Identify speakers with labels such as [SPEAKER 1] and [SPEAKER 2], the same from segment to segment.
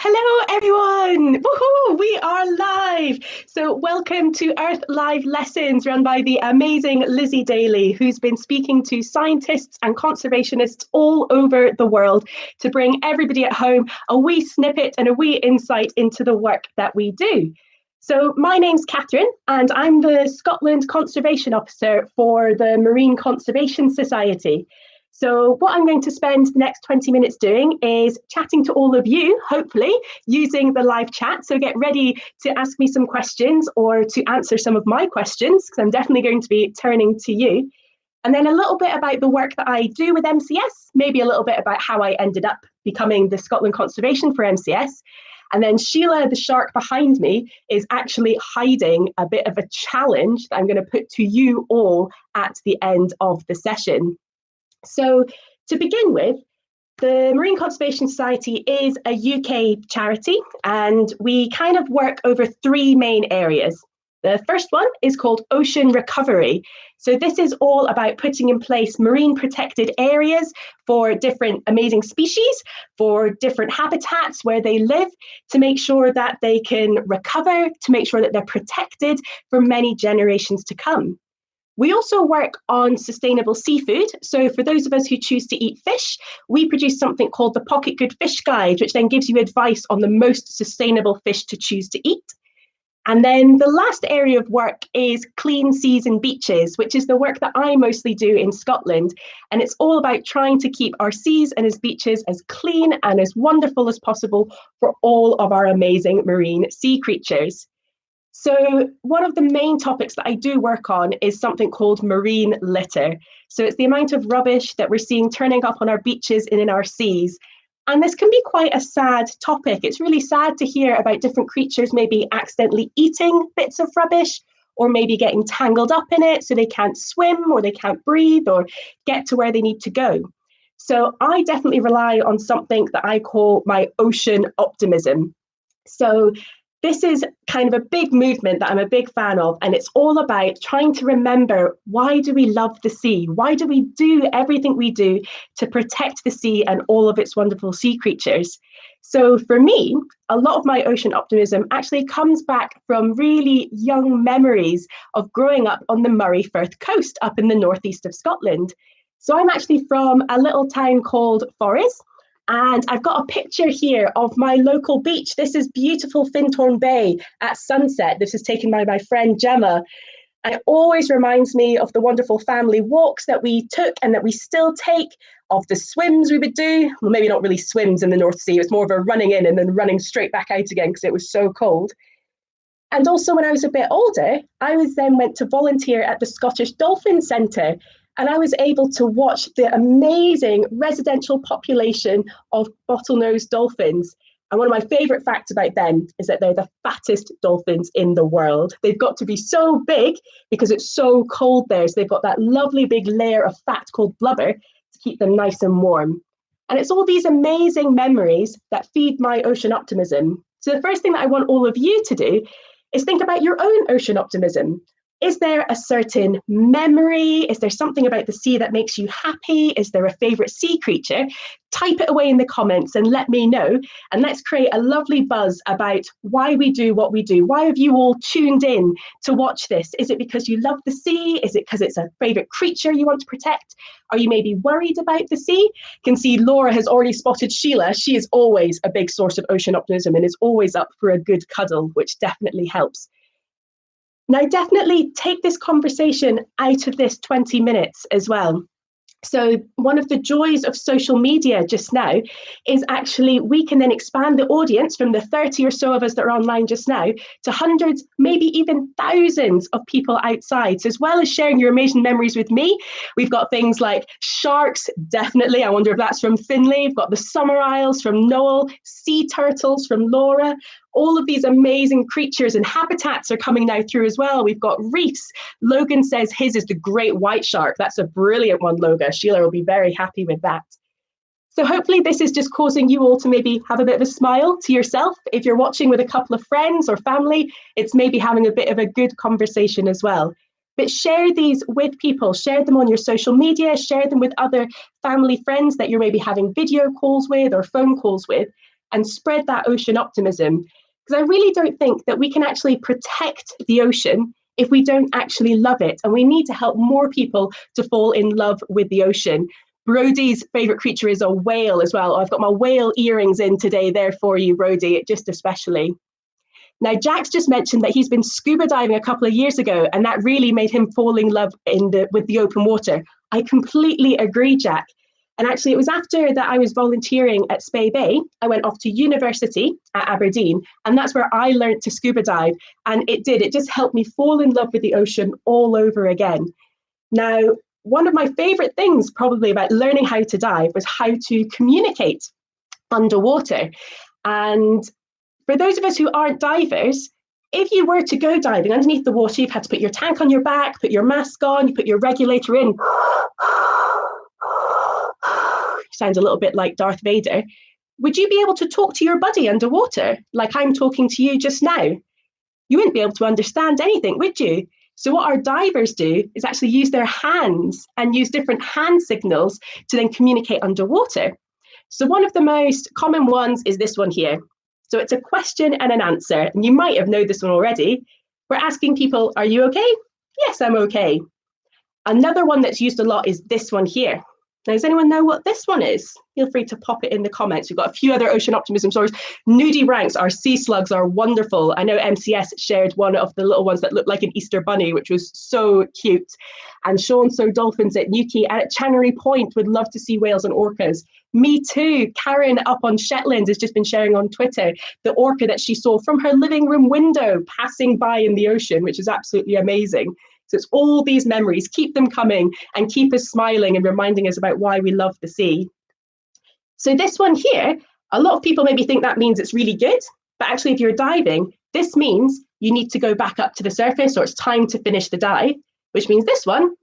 [SPEAKER 1] Hello, everyone! Woohoo! We are live! So, welcome to Earth Live Lessons run by the amazing Lizzie Daly, who's been speaking to scientists and conservationists all over the world to bring everybody at home a wee snippet and a wee insight into the work that we do. So, my name's Catherine, and I'm the Scotland Conservation Officer for the Marine Conservation Society. So what I'm going to spend the next 20 minutes doing is chatting to all of you, hopefully, using the live chat. So get ready to ask me some questions or to answer some of my questions, because I'm definitely going to be turning to you. And then a little bit about the work that I do with MCS, maybe a little bit about how I ended up becoming the Scotland Conservation for MCS. And then Sheila, the shark behind me, is actually hiding a bit of a challenge that I'm going to put to you all at the end of the session. So to begin with, the Marine Conservation Society is a UK charity, and we kind of work over three main areas. The first one is called ocean recovery. So this is all about putting in place marine protected areas for different amazing species, for different habitats where they live, to make sure that they can recover, to make sure that they're protected for many generations to come. We also work on sustainable seafood. So for those of us who choose to eat fish, we produce something called the Pocket Good Fish Guide, which then gives you advice on the most sustainable fish to choose to eat. And then the last area of work is clean seas and beaches, which is the work that I mostly do in Scotland. And it's all about trying to keep our seas and our beaches as clean and as wonderful as possible for all of our amazing marine sea creatures. So one of the main topics that I do work on is something called marine litter. So it's the amount of rubbish that we're seeing turning up on our beaches and in our seas. And this can be quite a sad topic. It's really sad to hear about different creatures maybe accidentally eating bits of rubbish, or maybe getting tangled up in it so they can't swim or they can't breathe or get to where they need to go. So I definitely rely on something that I call my ocean optimism. So this is kind of a big movement that I'm a big fan of, and it's all about trying to remember, why do we love the sea? Why do we do everything we do to protect the sea and all of its wonderful sea creatures? So for me, a lot of my ocean optimism actually comes back from really young memories of growing up on the Moray Firth coast up in the northeast of Scotland. So I'm actually from a little town called Forres. And I've got a picture here of my local beach. This is beautiful Findhorn Bay at sunset. This is taken by my friend Gemma. And it always reminds me of the wonderful family walks that we took and that we still take, of the swims we would do. Well, maybe not really swims in the North Sea. It was more of a running in and then running straight back out again because it was so cold. And also when I was a bit older, I went to volunteer at the Scottish Dolphin Centre. And I was able to watch the amazing residential population of bottlenose dolphins. And one of my favourite facts about them is that they're the fattest dolphins in the world. They've got to be so big because it's so cold there. So they've got that lovely big layer of fat called blubber to keep them nice and warm. And it's all these amazing memories that feed my ocean optimism. So the first thing that I want all of you to do is think about your own ocean optimism. Is there a certain memory? Is there something about the sea that makes you happy? Is there a favourite sea creature? Type it away in the comments and let me know. And let's create a lovely buzz about why we do what we do. Why have you all tuned in to watch this? Is it because you love the sea? Is it because it's a favourite creature you want to protect? Are you maybe worried about the sea? You can see Laura has already spotted Sheila. She is always a big source of ocean optimism and is always up for a good cuddle, which definitely helps. Now, definitely take this conversation out of this 20 minutes as well. So one of the joys of social media just now is actually we can then expand the audience from the 30 or so of us that are online just now to hundreds, maybe even thousands of people outside. So as well as sharing your amazing memories with me, we've got things like sharks, definitely. I wonder if that's from Finlay. We've got the summer isles from Noel, sea turtles from Laura. All of these amazing creatures and habitats are coming now through as well. We've got reefs. Logan says his is the great white shark. That's a brilliant one, Logan. Sheila will be very happy with that. So hopefully this is just causing you all to maybe have a bit of a smile to yourself. If you're watching with a couple of friends or family, it's maybe having a bit of a good conversation as well. But share these with people, share them on your social media, share them with other family friends that you're maybe having video calls with or phone calls with. and spread that ocean optimism. Because I really don't think that we can actually protect the ocean if we don't actually love it. And we need to help more people to fall in love with the ocean. Brodie's favourite creature is a whale as well. I've got my whale earrings in today there for you, Brodie, just especially. Now, Jack's just mentioned that he's been scuba diving a couple of years ago, and that really made him fall in love with the open water. I completely agree, Jack. And actually, it was after that I was volunteering at Spey Bay. I went off to university at Aberdeen, and that's where I learned to scuba dive. And it just helped me fall in love with the ocean all over again. Now, one of my favorite things probably about learning how to dive was how to communicate underwater. And for those of us who aren't divers, if you were to go diving underneath the water, you've had to put your tank on your back, put your mask on, you put your regulator in. Sounds a little bit like Darth Vader. Would you be able to talk to your buddy underwater like I'm talking to you just now? You wouldn't be able to understand anything, would you? So what our divers do is actually use their hands and use different hand signals to then communicate underwater. So one of the most common ones is this one here. So it's a question and an answer. And you might have known this one already. We're asking people, are you okay? Yes, I'm okay. Another one that's used a lot is this one here. Now, does anyone know what this one is? Feel free to pop it in the comments. We've got a few other ocean optimism stories. Nudibranchs, our sea slugs, are wonderful. I know MCS shared one of the little ones that looked like an Easter bunny, which was so cute. And Sean saw dolphins at Newquay and at Channery Point would love to see whales and orcas. Me too. Karen up on Shetland has just been sharing on Twitter the orca that she saw from her living room window passing by in the ocean, which is absolutely amazing. So it's all these memories, keep them coming and keep us smiling and reminding us about why we love the sea. So this one here, a lot of people maybe think that means it's really good, but actually if you're diving, this means you need to go back up to the surface or it's time to finish the dive, which means this one,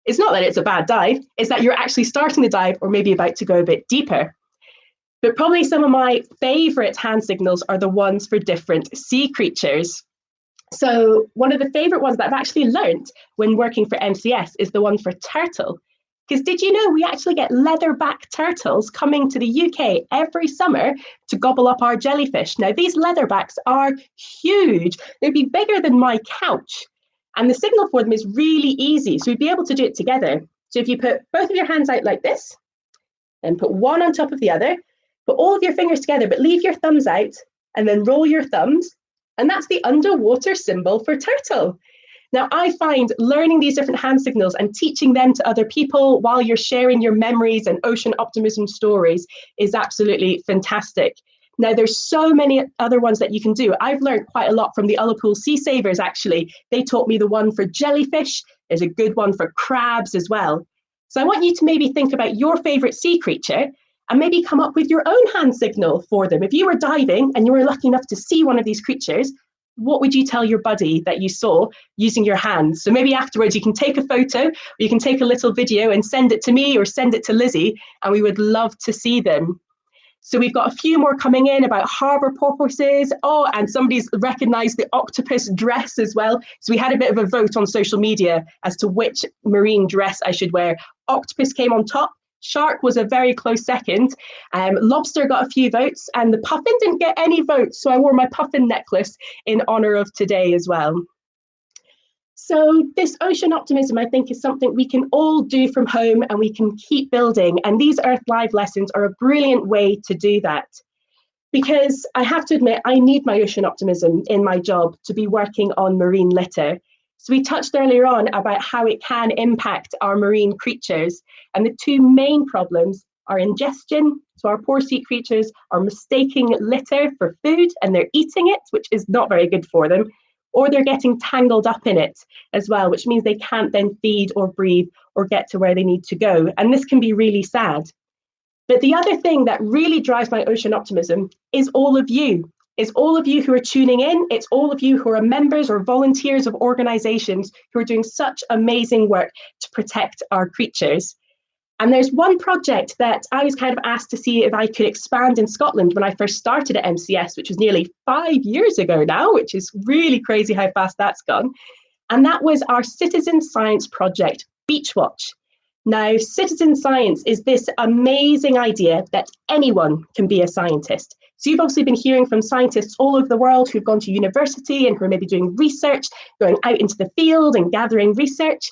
[SPEAKER 1] it's not that it's a bad dive, it's that you're actually starting the dive or maybe about to go a bit deeper. But probably some of my favourite hand signals are the ones for different sea creatures. So one of the favourite ones that I've actually learnt when working for MCS is the one for turtle. Because did you know we actually get leatherback turtles coming to the UK every summer to gobble up our jellyfish? Now, these leatherbacks are huge. They'd be bigger than my couch. And the signal for them is really easy. So we'd be able to do it together. So if you put both of your hands out like this, and put one on top of the other, put all of your fingers together, but leave your thumbs out, and then roll your thumbs. And that's the underwater symbol for turtle. Now, I find learning these different hand signals and teaching them to other people while you're sharing your memories and ocean optimism stories is absolutely fantastic. Now, there's so many other ones that you can do. I've learned quite a lot from the Ullapool Sea Savers, actually. They taught me the one for jellyfish. There's a good one for crabs as well. So I want you to maybe think about your favourite sea creature and maybe come up with your own hand signal for them. If you were diving and you were lucky enough to see one of these creatures, what would you tell your buddy that you saw using your hands? So maybe afterwards you can take a photo or you can take a little video and send it to me or send it to Lizzie, and we would love to see them. So we've got a few more coming in about harbour porpoises. Oh, and somebody's recognised the octopus dress as well. So we had a bit of a vote on social media as to which marine dress I should wear. Octopus came on top. Shark was a very close second. Lobster got a few votes and the puffin didn't get any votes. So I wore my puffin necklace in honour of today as well. So this ocean optimism, I think, is something we can all do from home and we can keep building. And these Earth Live lessons are a brilliant way to do that. Because I have to admit, I need my ocean optimism in my job to be working on marine litter. So we touched earlier on about how it can impact our marine creatures. And the two main problems are ingestion. So our poor sea creatures are mistaking litter for food and they're eating it, which is not very good for them. Or they're getting tangled up in it as well, which means they can't then feed or breathe or get to where they need to go. And this can be really sad. But the other thing that really drives my ocean optimism is all of you. It's all of you who are tuning in. It's all of you who are members or volunteers of organisations who are doing such amazing work to protect our creatures. And there's one project that I was kind of asked to see if I could expand in Scotland when I first started at MCS, which was nearly 5 years ago now, which is really crazy how fast that's gone. And that was our citizen science project, Beachwatch. Now, citizen science is this amazing idea that anyone can be a scientist. So you've obviously been hearing from scientists all over the world who've gone to university and who are maybe doing research, going out into the field and gathering research.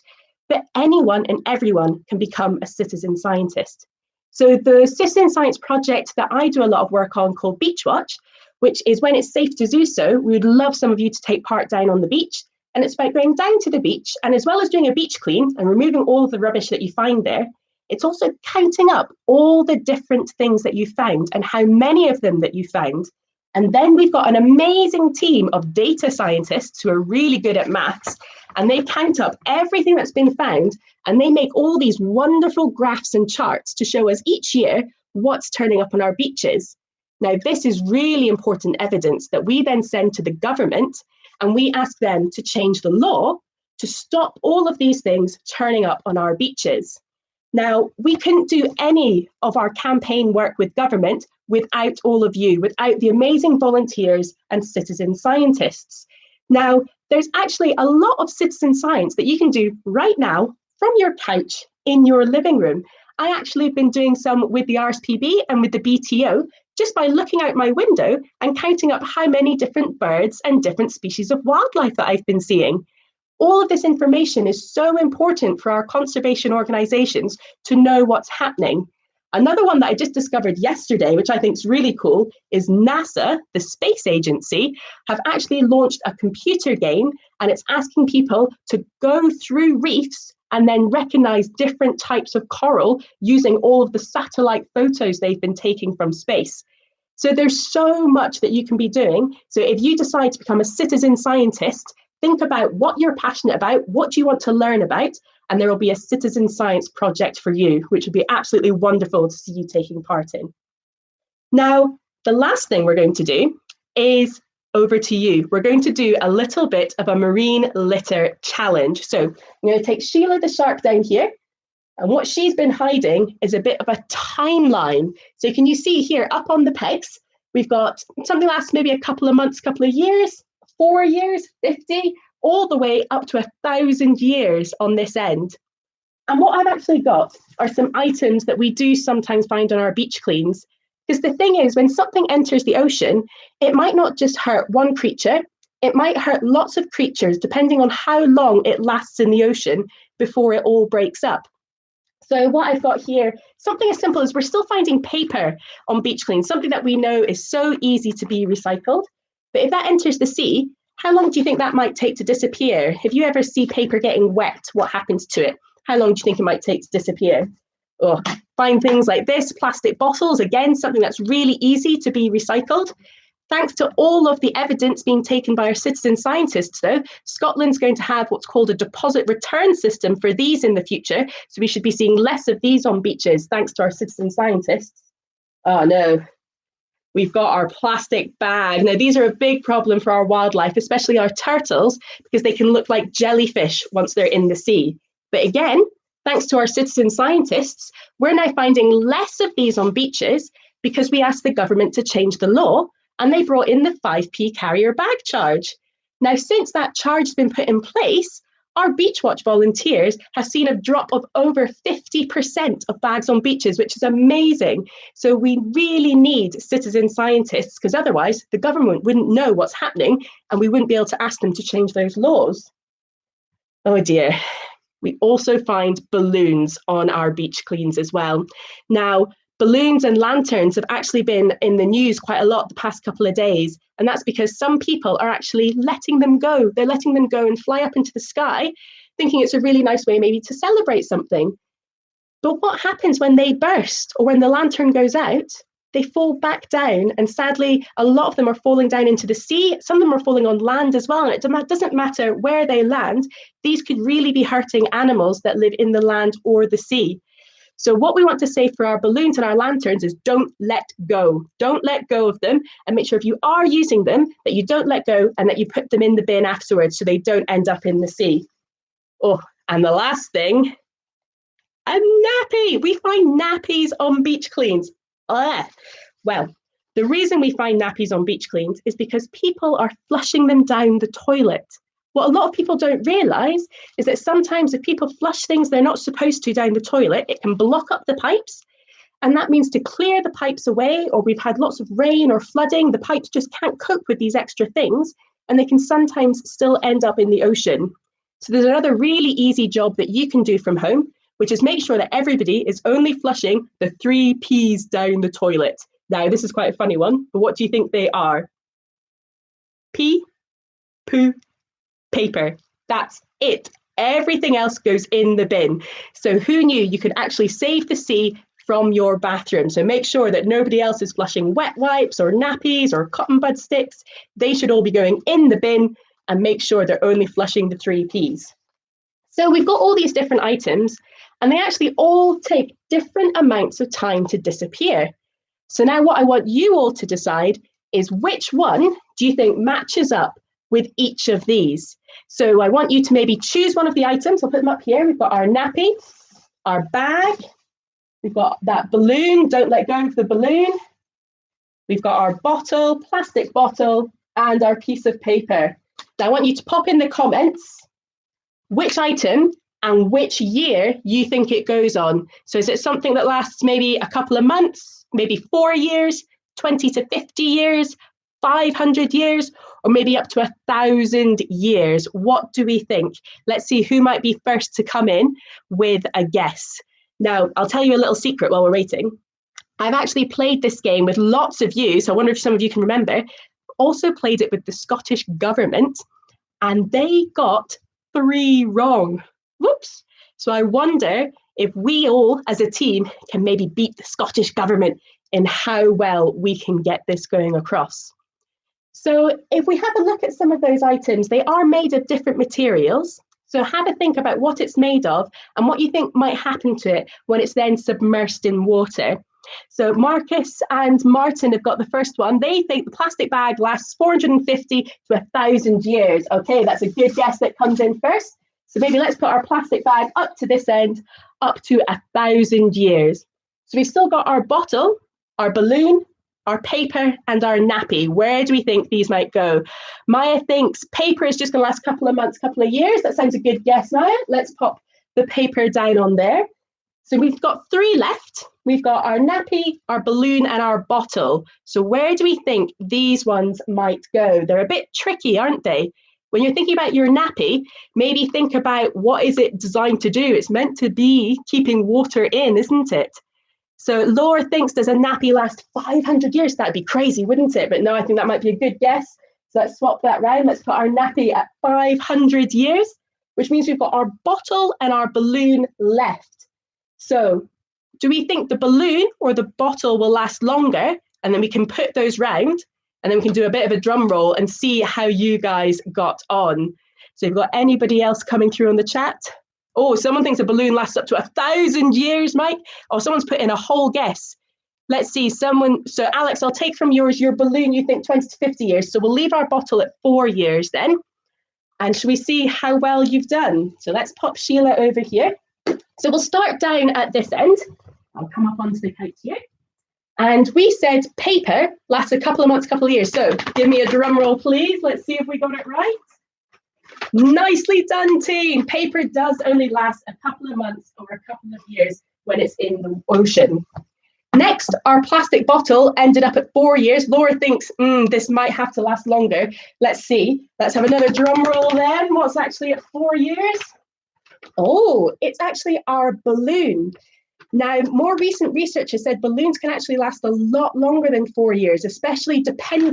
[SPEAKER 1] But anyone and everyone can become a citizen scientist. So the citizen science project that I do a lot of work on called Beachwatch, which is when it's safe to do so, we would love some of you to take part down on the beach. And it's about going down to the beach, and as well as doing a beach clean and removing all of the rubbish that you find there, it's also counting up all the different things that you found and how many of them that you found. And then we've got an amazing team of data scientists who are really good at maths, and they count up everything that's been found, and they make all these wonderful graphs and charts to show us each year what's turning up on our beaches. Now, this is really important evidence that we then send to the government, and we ask them to change the law to stop all of these things turning up on our beaches. Now, we couldn't do any of our campaign work with government without all of you, without the amazing volunteers and citizen scientists. Now, there's actually a lot of citizen science that you can do right now from your couch in your living room. I actually have been doing some with the RSPB and with the BTO just by looking out my window and counting up how many different birds and different species of wildlife that I've been seeing. All of this information is so important for our conservation organisations to know what's happening. Another one that I just discovered yesterday, which I think is really cool, is NASA, the space agency, have actually launched a computer game, and it's asking people to go through reefs and then recognise different types of coral using all of the satellite photos they've been taking from space. So there's so much that you can be doing. So if you decide to become a citizen scientist, think about what you're passionate about, what do you want to learn about, and there will be a citizen science project for you, which would be absolutely wonderful to see you taking part in. Now, the last thing we're going to do is over to you. We're going to do a little bit of a marine litter challenge. So I'm going to take Sheila the shark down here, and what she's been hiding is a bit of a timeline. So can you see here up on the pegs, we've got something lasts maybe a couple of months, couple of years, 4 years, 50, all the way up to 1,000 years on this end. And what I've actually got are some items that we do sometimes find on our beach cleans. Because the thing is, when something enters the ocean, it might not just hurt one creature, it might hurt lots of creatures, depending on how long it lasts in the ocean before it all breaks up. So what I've got here, something as simple as we're still finding paper on beach cleans, something that we know is so easy to be recycled. But if that enters the sea, how long do you think that might take to disappear? If you ever see paper getting wet, what happens to it? How long do you think it might take to disappear? Oh, find things like this, plastic bottles, again, something that's really easy to be recycled. Thanks to all of the evidence being taken by our citizen scientists, though, Scotland's going to have what's called a deposit return system for these in the future. So we should be seeing less of these on beaches, thanks to our citizen scientists. Oh no, we've got our plastic bag. Now, these are a big problem for our wildlife, especially our turtles, because they can look like jellyfish once they're in the sea. But again, thanks to our citizen scientists, we're now finding less of these on beaches because we asked the government to change the law, and they brought in the 5p carrier bag charge. Now, since that charge has been put in place, our Beachwatch volunteers have seen a drop of over 50% of bags on beaches, which is amazing. So we really need citizen scientists, because otherwise the government wouldn't know what's happening and we wouldn't be able to ask them to change those laws. Oh dear. We also find balloons on our beach cleans as well. Now, balloons and lanterns have actually been in the news quite a lot the past couple of days, and that's because some people are actually letting them go. They're letting them go and fly up into the sky, thinking it's a really nice way maybe to celebrate something. But what happens when they burst or when the lantern goes out? They fall back down, and sadly, a lot of them are falling down into the sea. Some of them are falling on land as well, and it doesn't matter where they land. These could really be hurting animals that live in the land or the sea. So what we want to say for our balloons and our lanterns is don't let go. Don't let go of them, and make sure if you are using them that you don't let go and that you put them in the bin afterwards so they don't end up in the sea. Oh, and the last thing, a nappy. We find nappies on beach cleans. Well, the reason we find nappies on beach cleans is because people are flushing them down the toilet. What a lot of people don't realise is that sometimes if people flush things they're not supposed to down the toilet, it can block up the pipes. And that means to clear the pipes away, or we've had lots of rain or flooding, the pipes just can't cope with these extra things, and they can sometimes still end up in the ocean. So there's another really easy job that you can do from home, which is make sure that everybody is only flushing the 3 P's down the toilet. Now, this is quite a funny one, but what do you think they are? Pee, poo, paper. That's it. Everything else goes in the bin. So who knew you could actually save the sea from your bathroom? So make sure that nobody else is flushing wet wipes or nappies or cotton bud sticks. They should all be going in the bin, and make sure they're only flushing the 3 P's. So we've got all these different items, and they actually all take different amounts of time to disappear. So now what I want you all to decide is which one do you think matches up with each of these? So I want you to maybe choose one of the items. I'll put them up here. We've got our nappy, our bag, we've got that balloon, don't let go of the balloon. We've got our bottle, plastic bottle, and our piece of paper. Now I want you to pop in the comments which item and which year you think it goes on. So is it something that lasts maybe a couple of months, maybe 4 years, 20 to 50 years, 500 years, or maybe up to 1,000 years? What do we think? Let's see who might be first to come in with a guess. Now, I'll tell you a little secret while we're waiting. I've actually played this game with lots of you, so I wonder if some of you can remember. Also played it with the Scottish government, and they got 3 wrong. Whoops. So I wonder if we all as a team can maybe beat the Scottish government in how well we can get this going across. So if we have a look at some of those items, they are made of different materials. So have a think about what it's made of and what you think might happen to it when it's then submersed in water. So Marcus and Martin have got the first one. They think the plastic bag lasts 450 to 1,000 years. Okay, that's a good guess that comes in first. So maybe let's put our plastic bag up to this end, up to 1,000 years. So we've still got our bottle, our balloon, our paper, and our nappy. Where do we think these might go? Maya thinks paper is just going to last a couple of months, couple of years. That sounds a good guess, Maya. Let's pop the paper down on there. So we've got 3 left. We've got our nappy, our balloon, and our bottle. So where do we think these ones might go? They're a bit tricky, aren't they? When you're thinking about your nappy, maybe think about what is it designed to do? It's meant to be keeping water in, isn't it? So Laura thinks, does a nappy last 500 years? That'd be crazy, wouldn't it? But no, I think that might be a good guess. So let's swap that round. Let's put our nappy at 500 years, which means we've got our bottle and our balloon left. So do we think the balloon or the bottle will last longer? And then we can put those round, and then we can do a bit of a drum roll and see how you guys got on. So you've got anybody else coming through on the chat? Oh, someone thinks a balloon lasts up to 1,000 years, Mike. Oh, someone's put in a whole guess. Let's see, someone, so Alex, I'll take from yours, your balloon, you think 20 to 50 years. So we'll leave our bottle at 4 years then. And shall we see how well you've done? So let's pop Sheila over here. So we'll start down at this end. I'll come up onto the couch here. And we said paper lasts a couple of months, couple of years. So give me a drum roll, please. Let's see if we got it right. Nicely done, team. Paper does only last a couple of months or a couple of years when it's in the ocean. Next, our plastic bottle ended up at 4 years. Laura thinks, this might have to last longer. Let's see. Let's have another drum roll then. What's actually at 4 years? Oh, it's actually our balloon. Now, more recent research has said balloons can actually last a lot longer than 4 years, especially depending